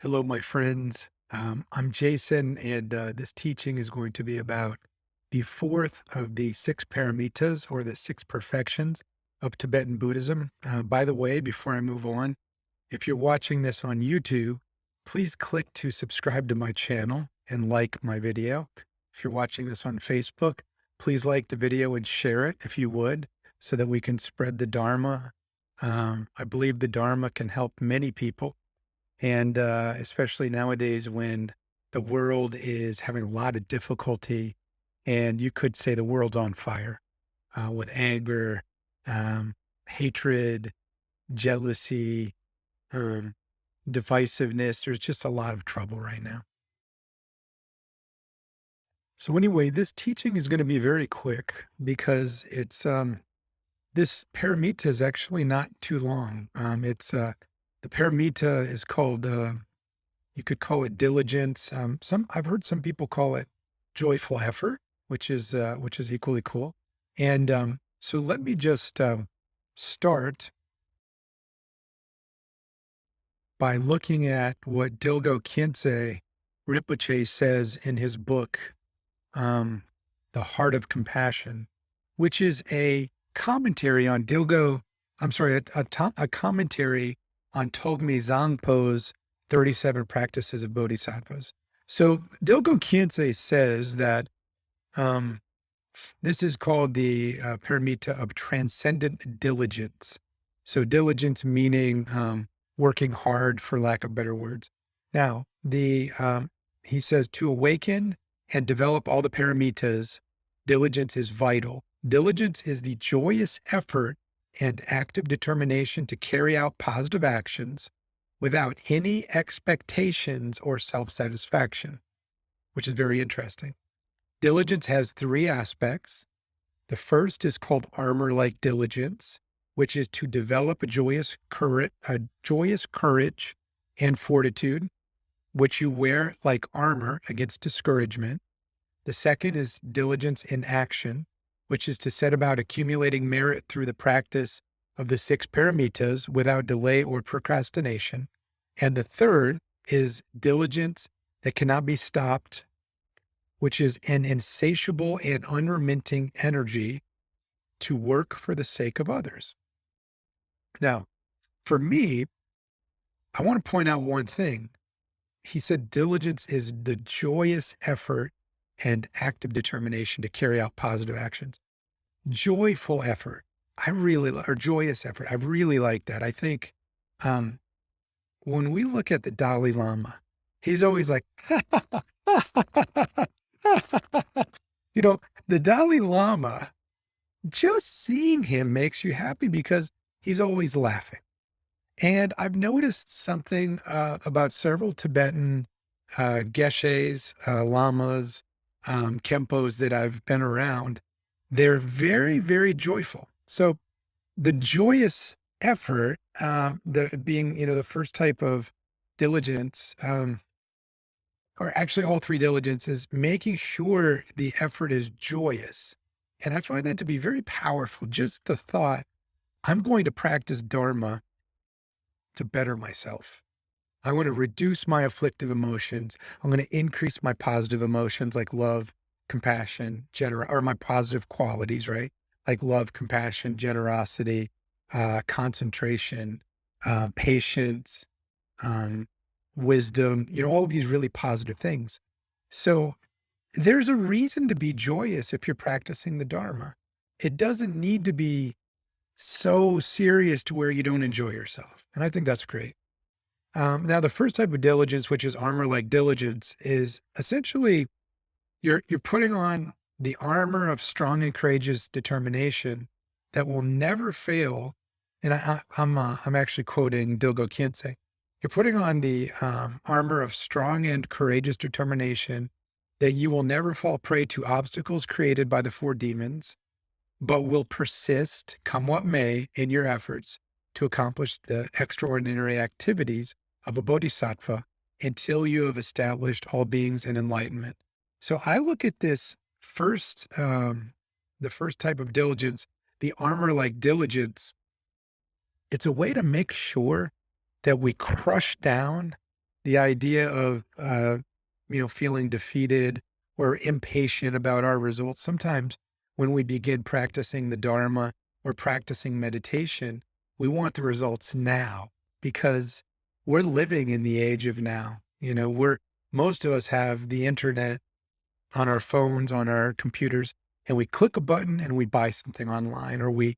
Hello, my friends. I'm Jason, and this teaching is going to be about the fourth of the six paramitas or the six perfections of Tibetan Buddhism. By the way, before I move on, if you're watching this on YouTube, please click to subscribe to my channel and like my video. If you're watching this on Facebook, please like the video and share it if you would, so that we can spread the Dharma. I believe the Dharma can help many people. And especially nowadays when the world is having a lot of difficulty, and you could say the world's on fire with anger, um, hatred, jealousy, um, divisiveness. There's just a lot of trouble right now. So anyway, this teaching is going to be very quick because this paramita is actually not too long. It's the paramita is called you could call it diligence. I've heard some people call it joyful effort, which is equally cool. And so let me just start by looking at what Dilgo Khyentse Rinpoche says in his book, The Heart of Compassion, which is a commentary on a commentary on Togme Zangpo's 37 practices of bodhisattvas. So Dilgo Khyentse says that um, this is called the paramita of transcendent diligence. So diligence meaning working hard, for lack of better words. Now, he says to awaken and develop all the paramitas, diligence is vital. Diligence is the joyous effort and active determination to carry out positive actions without any expectations or self-satisfaction, which is very interesting. Diligence has three aspects. The first is called armor-like diligence, which is to develop a joyous courage and fortitude, which you wear like armor against discouragement. The second is diligence in action, which is to set about accumulating merit through the practice of the six paramitas without delay or procrastination. And the third is diligence that cannot be stopped, which is an insatiable and unremitting energy to work for the sake of others. Now, for me, I want to point out one thing. He said diligence is the joyous effort and active determination to carry out positive actions. Joyful effort. Or joyous effort. I really like that. I think um, when we look at the Dalai Lama, he's always like, the Dalai Lama, just seeing him makes you happy because he's always laughing. And I've noticed something about several Tibetan geshes, lamas, kempos that I've been around. They're very, very joyful. So the joyous effort, the first type of diligence, or actually all three diligence, is making sure the effort is joyous. And I find that to be very powerful. Just the thought, I'm going to practice Dharma to better myself. I want to reduce my afflictive emotions. I'm going to increase my positive emotions like love, compassion, or my positive qualities, right? Like love, compassion, generosity, concentration, patience, wisdom, all of these really positive things. So there's a reason to be joyous if you're practicing the Dharma. It doesn't need to be so serious to where you don't enjoy yourself. And I think that's great. Now, the first type of diligence, which is armor-like diligence, is essentially you're putting on the armor of strong and courageous determination that will never fail. And I'm actually quoting Dilgo Khyentse. You're putting on the armor of strong and courageous determination that you will never fall prey to obstacles created by the four demons, but will persist, come what may, in your efforts to accomplish the extraordinary activities of a bodhisattva until you have established all beings in enlightenment. So I look at this the first type of diligence, the armor-like diligence. It's a way to make sure that we crush down the idea of, feeling defeated or impatient about our results. Sometimes when we begin practicing the Dharma or practicing meditation, we want the results now because we're living in the age of now. Most of us have the internet on our phones, on our computers, and we click a button and we buy something online, or we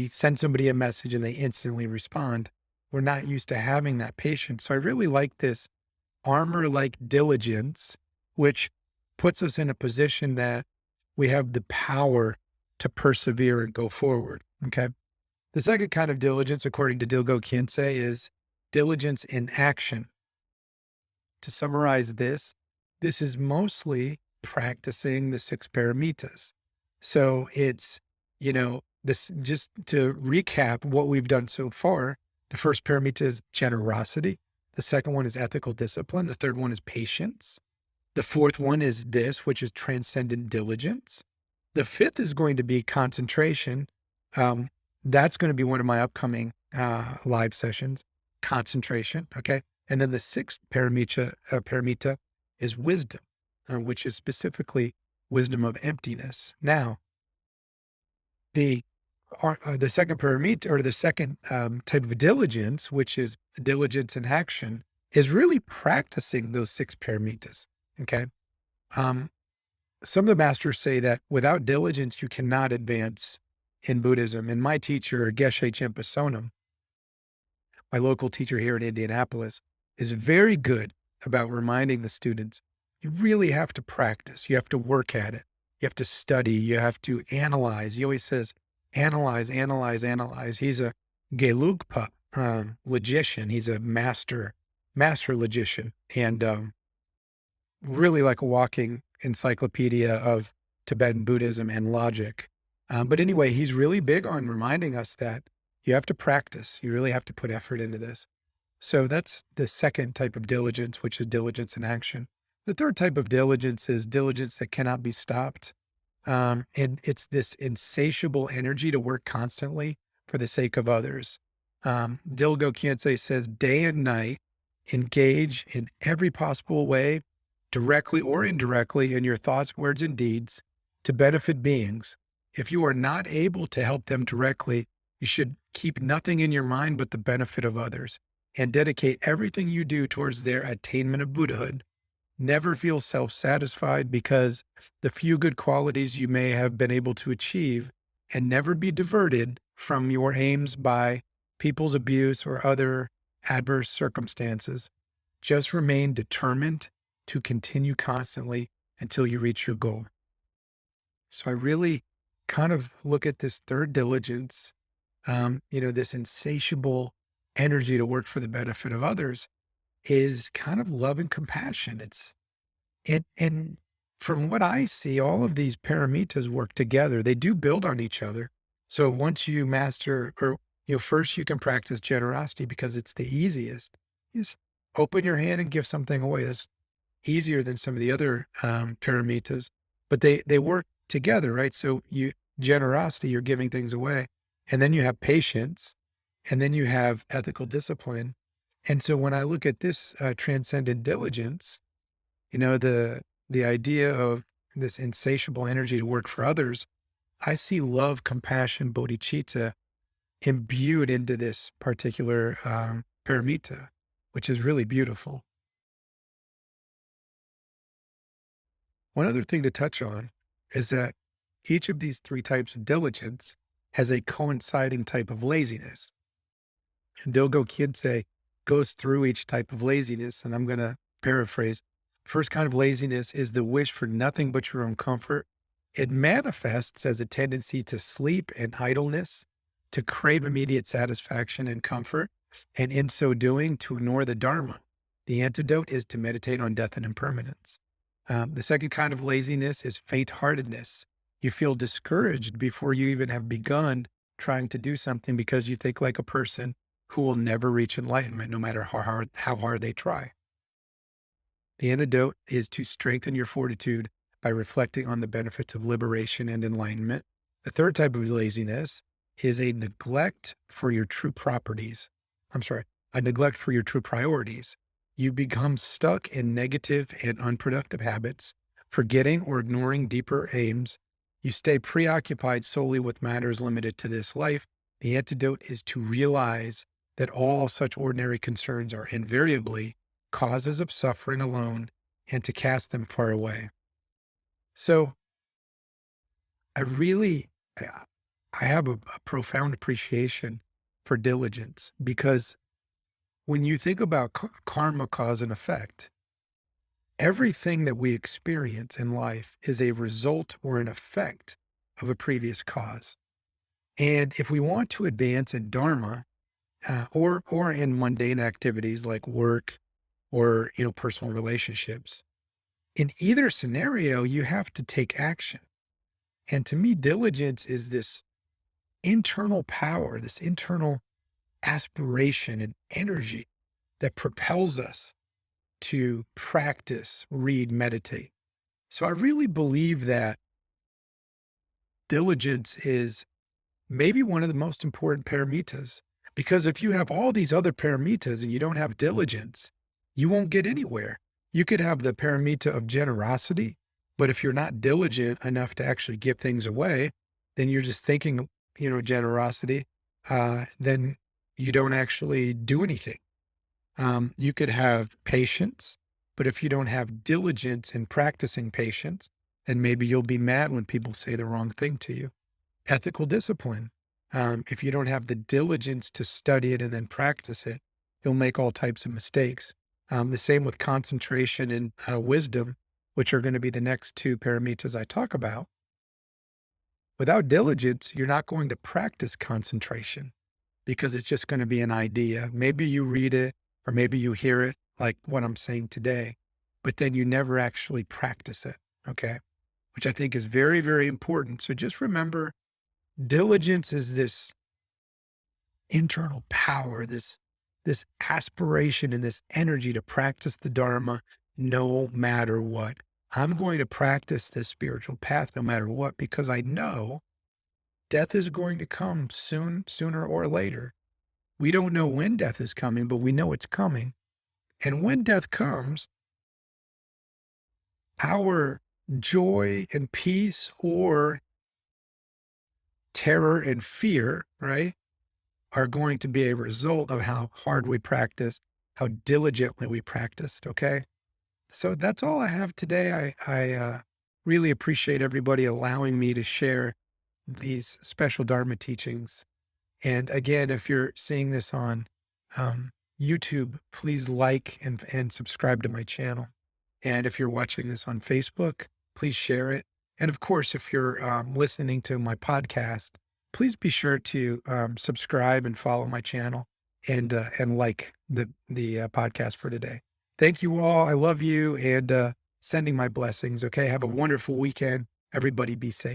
send somebody a message and they instantly respond. We're not used to having that patience. So I really like this armor like diligence, which puts us in a position that we have the power to persevere and go forward. Okay. The second kind of diligence, according to Dilgo Khyentse, is diligence in action. To summarize this is mostly practicing the six paramitas. So it's, this just to recap what we've done so far. The first paramita is generosity. The second one is ethical discipline. The third one is patience. The fourth one is this, which is transcendent diligence. The fifth is going to be concentration. That's going to be one of my upcoming live sessions, concentration. Okay. And then the sixth paramita is wisdom, which is specifically wisdom of emptiness. Now, the second paramita, or the second type of diligence, which is diligence in action, is really practicing those six paramitas. Okay. Some of the masters say that without diligence, you cannot advance in Buddhism. And my teacher, Geshe Chenpa Sonam, my local teacher here in Indianapolis, is very good about reminding the students, you really have to practice. You have to work at it. You have to study. You have to analyze. He always says, analyze, analyze, analyze. He's a Gelugpa logician. He's a master logician, and really like a walking encyclopedia of Tibetan Buddhism and logic. But anyway, he's really big on reminding us that you have to practice. You really have to put effort into this. So that's the second type of diligence, which is diligence in action. The third type of diligence is diligence that cannot be stopped. And it's this insatiable energy to work constantly for the sake of others. Dilgo Khyentse says, day and night, engage in every possible way, directly or indirectly, in your thoughts, words, and deeds to benefit beings. If you are not able to help them directly, you should keep nothing in your mind but the benefit of others, and dedicate everything you do towards their attainment of Buddhahood. Never feel self-satisfied because the few good qualities you may have been able to achieve, and never be diverted from your aims by people's abuse or other adverse circumstances. Just remain determined to continue constantly until you reach your goal. So I really kind of look at this third diligence, this insatiable energy to work for the benefit of others, is kind of love and compassion. And from what I see, all of these paramitas work together. They do build on each other. So once you master, or, first you can practice generosity because it's the easiest. Just open your hand and give something away. That's easier than some of the other paramitas, but they work together, right? So generosity, you're giving things away, and then you have patience, and then you have ethical discipline. And so when I look at this transcendent diligence, the idea of this insatiable energy to work for others, I see love, compassion, bodhicitta imbued into this particular paramita, which is really beautiful. One other thing to touch on is that each of these three types of diligence has a coinciding type of laziness. And Dilgo Khyentse goes through each type of laziness, and I'm going to paraphrase. First kind of laziness is the wish for nothing but your own comfort. It manifests as a tendency to sleep and idleness, to crave immediate satisfaction and comfort, and in so doing, to ignore the Dharma. The antidote is to meditate on death and impermanence. The second kind of laziness is faint-heartedness. You feel discouraged before you even have begun trying to do something because you think like a person who will never reach enlightenment, no matter how hard they try. The antidote is to strengthen your fortitude by reflecting on the benefits of liberation and enlightenment. The third type of laziness is a neglect for your true properties. A neglect for your true priorities. you become stuck in negative and unproductive habits, forgetting or ignoring deeper aims. You stay preoccupied solely with matters limited to this life. The antidote is to realize that all such ordinary concerns are invariably causes of suffering alone and to cast them far away. So I really, I I have a profound appreciation for diligence because when you think about karma, cause and effect, everything that we experience in life is a result or an effect of a previous cause. And if we want to advance in dharma, or in mundane activities like work or personal relationships, in either scenario, you have to take action. And to me, diligence is this internal power, this internal aspiration and energy that propels us to practice, read, meditate. So I really believe that diligence is maybe one of the most important paramitas, because if you have all these other paramitas and you don't have diligence, you won't get anywhere. You could have the paramita of generosity, but if you're not diligent enough to actually give things away, then you're just thinking, generosity, then you don't actually do anything. You could have patience, but if you don't have diligence in practicing patience, then maybe you'll be mad when people say the wrong thing to you. Ethical discipline. If you don't have the diligence to study it and then practice it, you'll make all types of mistakes. The same with concentration and wisdom, which are going to be the next two paramitas I talk about. Without diligence, you're not going to practice concentration because it's just going to be an idea. Maybe you read it or maybe you hear it like what I'm saying today, but then you never actually practice it. Okay. Which I think is very, very important. So just remember, diligence is this internal power, this aspiration and this energy to practice the Dharma no matter what. I'm going to practice this spiritual path no matter what, because I know death is going to come soon, sooner or later. We don't know when death is coming, but we know it's coming. And when death comes, our joy and peace or terror and fear, right, are going to be a result of how hard we practice, how diligently we practiced. Okay. So that's all I have today. I really appreciate everybody allowing me to share these special Dharma teachings. And again, if you're seeing this on YouTube, please like and subscribe to my channel. And if you're watching this on Facebook, please share it. And of course, if you're listening to my podcast, please be sure to subscribe and follow my channel and like the podcast for today. Thank you all. I love you and sending my blessings. Okay. Have a wonderful weekend. Everybody be safe.